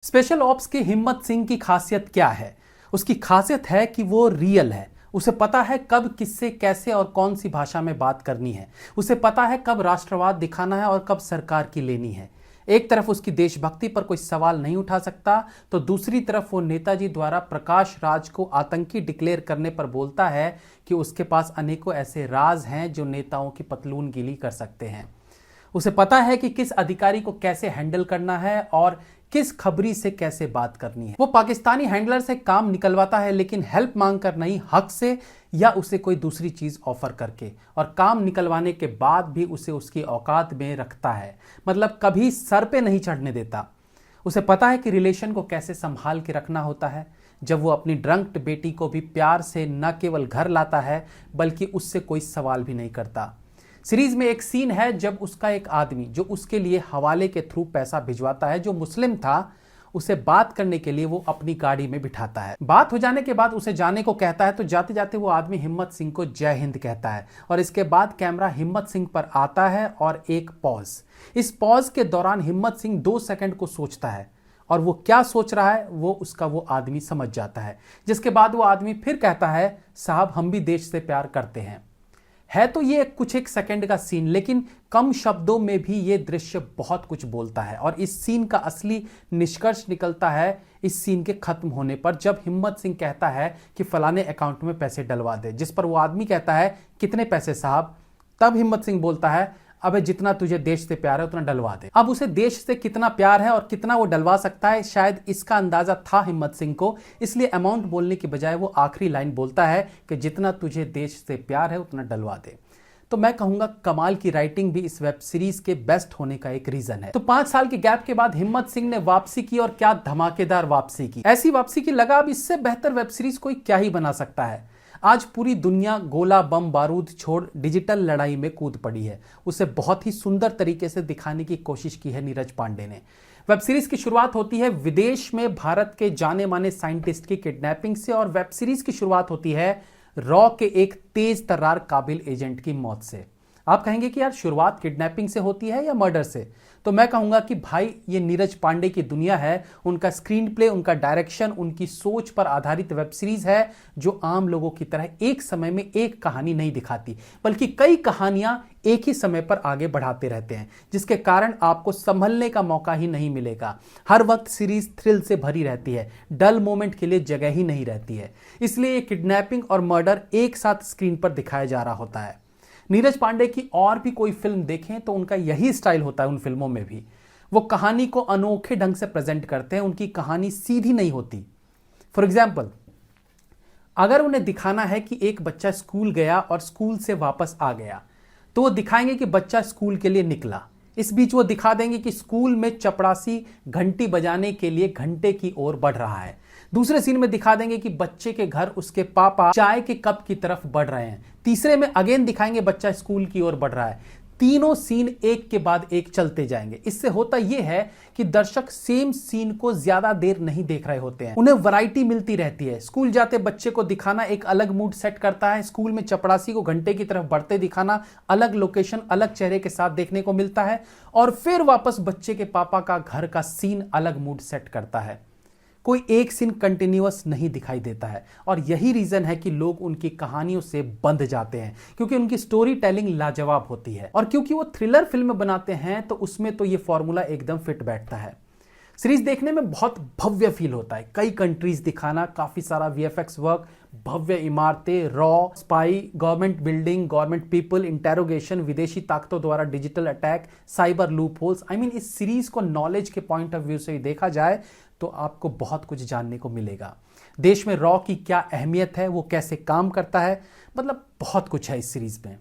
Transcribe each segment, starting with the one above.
Special ops की हिम्मत सिंह की खासियत क्या है? उसकी खासियत है कि वो रियल है। उसे पता है कब किससे कैसे और कौन सी भाषा में बात करनी है। उसे पता है कब राष्ट्रवाद दिखाना है और कब सरकार की लेनी है। एक तरफ उसकी देशभक्ति पर कोई सवाल नहीं उठा सकता, तो दूसरी तरफ वो नेताजी द्वारा प्रकाश राज को आतंकी डिक्लेयर करने पर बोलता है कि उसके पास अनेकों ऐसे राज हैं जो नेताओं की पतलून गीली कर सकते हैं। उसे पता है कि किस अधिकारी को कैसे हैंडल करना है और किस खबरी से कैसे बात करनी है। वो पाकिस्तानी हैंडलर से काम निकलवाता है, लेकिन हेल्प मांगकर नहीं, हक से या उसे कोई दूसरी चीज ऑफर करके। और काम निकलवाने के बाद भी उसे उसकी औकात में रखता है, मतलब कभी सर पे नहीं चढ़ने देता। उसे पता है कि रिलेशन को कैसे संभाल के रखना होता है। जब वो अपनी ड्रंक्ड बेटी को भी प्यार से न केवल घर लाता है, बल्कि उससे कोई सवाल भी नहीं करता। सीरीज में एक सीन है जब उसका एक आदमी जो उसके लिए हवाले के थ्रू पैसा भिजवाता है, जो मुस्लिम था, उसे बात करने के लिए वो अपनी गाड़ी में बिठाता है। बात हो जाने के बाद उसे जाने को कहता है, तो जाते जाते वो आदमी हिम्मत सिंह को जय हिंद कहता है। और इसके बाद कैमरा हिम्मत सिंह पर आता है और एक पॉज। इस पॉज के दौरान हिम्मत सिंह 2 सेकंड को सोचता है, और वो क्या सोच रहा है वो आदमी समझ जाता है। जिसके बाद वो आदमी फिर कहता है, साहब हम भी देश से प्यार करते हैं। है तो ये कुछ एक सेकंड का सीन, लेकिन कम शब्दों में भी ये दृश्य बहुत कुछ बोलता है। और इस सीन का असली निष्कर्ष निकलता है इस सीन के खत्म होने पर, जब हिम्मत सिंह कहता है कि फलाने अकाउंट में पैसे डलवा दे। जिस पर वो आदमी कहता है, कितने पैसे साहब? तब हिम्मत सिंह बोलता है, अबे जितना तुझे देश से प्यार है उतना डलवा दे। अब उसे देश से कितना प्यार है और कितना वो डलवा सकता है, शायद इसका अंदाजा था हिम्मत सिंह को। इसलिए अमाउंट बोलने की बजाय वो आखिरी लाइन बोलता है कि जितना तुझे देश से प्यार है उतना डलवा दे। तो मैं कहूंगा कमाल की राइटिंग भी इस वेब सीरीज के बेस्ट होने का एक रीजन है। तो 5 साल के गैप के बाद हिम्मत सिंह ने वापसी की, और क्या धमाकेदार वापसी की। ऐसी वापसी की लगा अब इससे बेहतर वेब सीरीज कोई क्या ही बना सकता है। आज पूरी दुनिया गोला बम बारूद छोड़ डिजिटल लड़ाई में कूद पड़ी है। उसे बहुत ही सुंदर तरीके से दिखाने की कोशिश की है नीरज पांडे ने। वेब सीरीज की शुरुआत होती है विदेश में भारत के जाने माने साइंटिस्ट की किडनैपिंग से, और वेब सीरीज की शुरुआत होती है रॉ के एक तेज तर्रार काबिल एजेंट की मौत से। आप कहेंगे कि यार शुरुआत किडनैपिंग से होती है या मर्डर से? तो मैं कहूंगा कि भाई ये नीरज पांडे की दुनिया है। उनका स्क्रीन प्ले, उनका डायरेक्शन, उनकी सोच पर आधारित वेब सीरीज है, जो आम लोगों की तरह एक समय में एक कहानी नहीं दिखाती, बल्कि कई कहानियां एक ही समय पर आगे बढ़ाते रहते हैं, जिसके कारण आपको संभलने का मौका ही नहीं मिलेगा। हर वक्त सीरीज थ्रिल से भरी रहती है, डल मोमेंट के लिए जगह ही नहीं रहती है। इसलिए ये किडनैपिंग और मर्डर एक साथ स्क्रीन पर दिखाया जा रहा होता है। नीरज पांडे की और भी कोई फिल्म देखें तो उनका यही स्टाइल होता है। उन फिल्मों में भी वो कहानी को अनोखे ढंग से प्रेजेंट करते हैं। उनकी कहानी सीधी नहीं होती। फॉर एग्जाम्पल, अगर उन्हें दिखाना है कि एक बच्चा स्कूल गया और स्कूल से वापस आ गया, तो वो दिखाएंगे कि बच्चा स्कूल के लिए निकला। इस बीच वो दिखा देंगे कि स्कूल में चपरासी घंटी बजाने के लिए घंटे की ओर बढ़ रहा है। दूसरे सीन में दिखा देंगे कि बच्चे के घर उसके पापा चाय के कप की तरफ बढ़ रहे हैं। तीसरे में अगेन दिखाएंगे बच्चा स्कूल की ओर बढ़ रहा है। तीनों सीन एक के बाद एक चलते जाएंगे। इससे होता यह है कि दर्शक सेम सीन को ज्यादा देर नहीं देख रहे होते हैं, उन्हें वैरायटी मिलती रहती है। स्कूल जाते बच्चे को दिखाना एक अलग मूड सेट करता है। स्कूल में चपरासी को घंटे की तरफ बढ़ते दिखाना अलग लोकेशन, अलग चेहरे के साथ देखने को मिलता है। और फिर वापस बच्चे के पापा का घर का सीन अलग मूड सेट करता है। कोई एक सीन कंटिन्यूअस नहीं दिखाई देता है। और यही रीजन है कि लोग उनकी कहानियों से बंध जाते हैं, क्योंकि उनकी स्टोरी टेलिंग लाजवाब होती है। और क्योंकि वो थ्रिलर फिल्म बनाते हैं, तो उसमें तो ये फॉर्मूला एकदम फिट बैठता है। सीरीज देखने में बहुत भव्य फील होता है। कई कंट्रीज दिखाना, काफी सारा वीएफएक्स वर्क, भव्य इमारतें, raw, spy, government building, government people, interrogation, विदेशी ताकतों द्वारा digital attack, cyber loop holes. इस सीरीज को नॉलेज के पॉइंट ऑफ व्यू से देखा जाए तो आपको बहुत कुछ जानने को मिलेगा। देश में रॉ की क्या अहमियत है, वो कैसे काम करता है, मतलब बहुत कुछ है इस सीरीज में।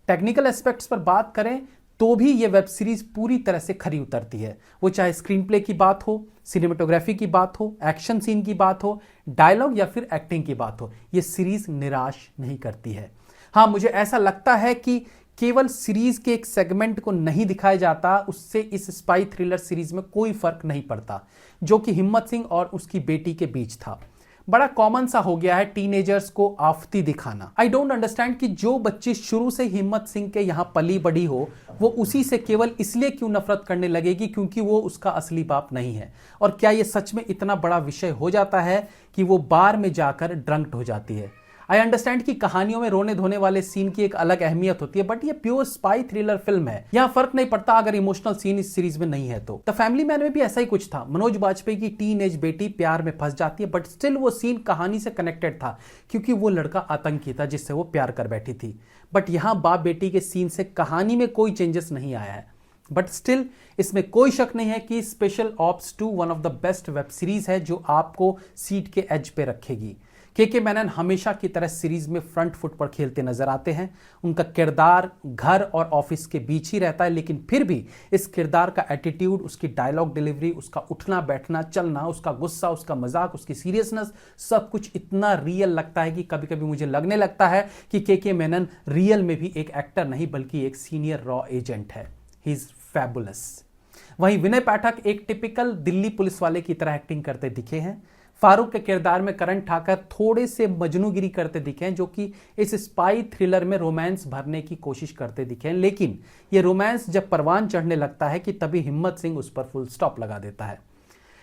टेक्निकल एस्पेक्ट्स पर बात करें तो भी ये वेब सीरीज पूरी तरह से खरी उतरती है। वो चाहे स्क्रीन प्ले की बात हो, सिनेमेटोग्राफी की बात हो, एक्शन सीन की बात हो, डायलॉग या फिर एक्टिंग की बात हो, ये सीरीज निराश नहीं करती है। हाँ, मुझे ऐसा लगता है कि केवल सीरीज के एक सेगमेंट को नहीं दिखाया जाता, उससे इस स्पाई थ्रिलर सीरीज में कोई फर्क नहीं पड़ता, जो कि हिम्मत सिंह और उसकी बेटी के बीच था। बड़ा कॉमन सा हो गया है टीनेजर्स को आफती दिखाना। आई डोंट अंडरस्टैंड कि जो बच्ची शुरू से हिम्मत सिंह के यहां पली बड़ी हो वो उसी से केवल इसलिए क्यों नफरत करने लगेगी क्योंकि वो उसका असली बाप नहीं है। और क्या ये सच में इतना बड़ा विषय हो जाता है कि वो बार में जाकर ड्रंक्ड हो जाती है। आई अंडरस्टैंड कि कहानियों में रोने धोने वाले सीन की एक अलग अहमियत होती है, बट ये प्योर स्पाई थ्रिलर फिल्म है। यहां फर्क नहीं पड़ता अगर इमोशनल सीन इस सीरीज में नहीं है तो। द फैमिली मैन में भी ऐसा ही कुछ था। मनोज बाजपेयी की टीन एज बेटी प्यार में फंस जाती है, बट स्टिल वो सीन कहानी से कनेक्टेड था क्योंकि वो लड़का आतंकी था जिससे वो प्यार कर बैठी थी। बट यहां बाप बेटी के सीन से कहानी में कोई चेंजेस नहीं आया है। बट स्टिल इसमें कोई शक नहीं है कि special ops 2 one of the best web series है जो आपको सीट के एज पे रखेगी। के मेनन हमेशा की तरह सीरीज में फ्रंट फुट पर खेलते नजर आते हैं। उनका किरदार घर और ऑफिस के बीच ही रहता है, लेकिन फिर भी इस किरदार का एटीट्यूड, उसकी डायलॉग डिलीवरी, उसका उठना बैठना चलना, उसका गुस्सा, उसका मजाक, उसकी सीरियसनेस, सब कुछ इतना रियल लगता है कि कभी कभी मुझे लगने लगता है कि के मेनन रियल में भी एक एक्टर नहीं बल्कि एक सीनियर रॉ एजेंट है। He is fabulous. वहीं विनय पाठक एक टिपिकल दिल्ली पुलिस वाले की तरह एक्टिंग करते दिखे हैं। फारूक के किरदार में करण ठाकर थोड़े से मजनूगिरी करते दिखे हैं, जो कि इस स्पाई थ्रिलर में रोमांस भरने की कोशिश करते दिखे हैं। लेकिन ये रोमांस जब परवान चढ़ने लगता है कि तभी हिम्मत सिंह उस पर फुल स्टॉप लगा देता है।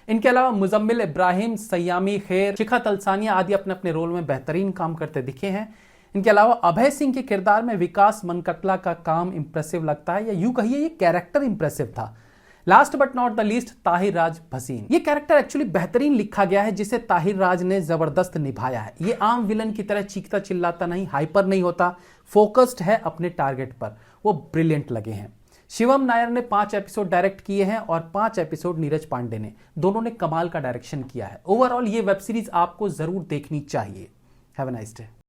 इनके अलावा मुजम्मिल इब्राहिम, सयामी खैर, शिखा तलसानिया आदि अपने अपने रोल में बेहतरीन काम करते दिखे हैं। इनके अलावा अभय सिंह के किरदार में विकास मनकटला का काम इंप्रेसिव लगता है, या यूं कहिए ये कैरेक्टर इंप्रेसिव था। Last but not the least Tahir Raj Bhasin. ये कैरेक्टर एक्चुअली बेहतरीन लिखा गया है जिसे ताहिर राज ने जबरदस्त निभाया है। ये आम विलन की तरह चीखता चिल्लाता नहीं, हाइपर नहीं होता, फोकस्ड है अपने टारगेट पर। वो ब्रिलियंट लगे हैं। शिवम नायर ने 5 एपिसोड डायरेक्ट किए हैं और 5 एपिसोड नीरज पांडे ने। दोनों ने कमाल का डायरेक्शन किया है। ओवरऑल ये वेब सीरीज आपको जरूर देखनी चाहिए। Have a nice day.